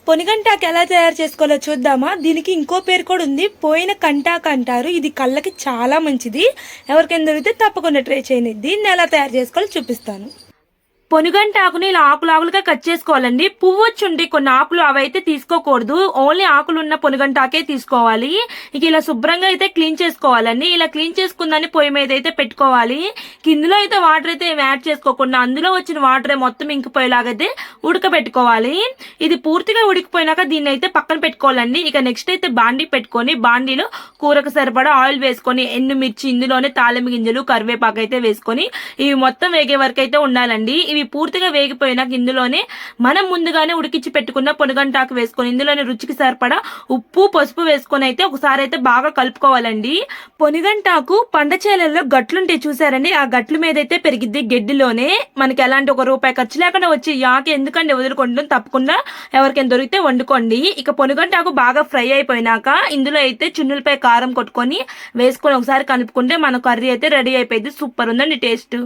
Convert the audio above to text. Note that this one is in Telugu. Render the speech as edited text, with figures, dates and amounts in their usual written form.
పొనిగంటాకు ఎలా తయారు చేసుకోవాలో చూద్దామా. దీనికి ఇంకో పేరు కూడా ఉంది, పోయిన కంటాకు అంటారు. ఇది కళ్ళకి చాలా మంచిది. ఎవరికైనా దొరికితే తప్పకుండా ట్రై చేయండి. దీన్ని ఎలా తయారు చేసుకోవాలో చూపిస్తాను. పొనుగంటి ఆకుని ఇలా ఆకులుగా కట్ చేసుకోవాలండి. పువ్వు వచ్చి ఉంటే కొన్ని ఆకులు అవైతే తీసుకోకూడదు, ఓన్లీ ఆకులు ఉన్న పొనుగంటాకే తీసుకోవాలి. ఇక ఇలా శుభ్రంగా అయితే క్లీన్ చేసుకోవాలండి. ఇలా క్లీన్ చేసుకుందని పొయ్యి మీద అయితే పెట్టుకోవాలి. కిందలో అయితే వాటర్ అయితే యాడ్ చేసుకోకుండా అందులో వచ్చిన వాటర్ మొత్తం ఇంకిపోయేలాగైతే ఉడకబెట్టుకోవాలి. ఇది పూర్తిగా ఉడికిపోయినాక దీన్ని అయితే పక్కన పెట్టుకోవాలండి. ఇక నెక్స్ట్ అయితే బాండీ పెట్టుకొని బాండీలో కూరకు సరిపడా ఆయిల్ వేసుకొని ఎండుమిర్చి, ఇందులోనే తాళింపు గింజలు, కరివేపాకు అయితే వేసుకొని ఇవి మొత్తం వేగే వరకు అయితే ఉండాలండి. ఇవి పూర్తిగా వేగిపోయినాక ఇందులోనే మనం ముందుగానే ఉడికించి పెట్టుకున్న పొనుగంటాకు వేసుకొని ఇందులోనే రుచికి సరిపడా ఉప్పు, పసుపు వేసుకొని అయితే ఒకసారి అయితే బాగా కలుపుకోవాలండి. పొనుగంటాకు పంట చేలల్లో గట్లుంటే చూసారండి, ఆ గట్ల మీద అయితే పెరిగిద్ది గడ్డిలోనే. మనకి ఎలాంటి ₹1 ఖర్చు లేకుండా వచ్చి యాకి ఎందుకండి వదులుకుంటాం, తప్పకుండా ఎవరికైనా దొరికితే వండుకోండి. ఇక పొనుగంటాకు బాగా ఫ్రై అయిపోయినాక ఇందులో అయితే చున్నులపై కారం కొట్టుకొని వేసుకొని ఒకసారి కలుపుకుంటే మన కర్రీ అయితే రెడీ అయిపోయింది. సూపర్ ఉందండి టేస్ట్.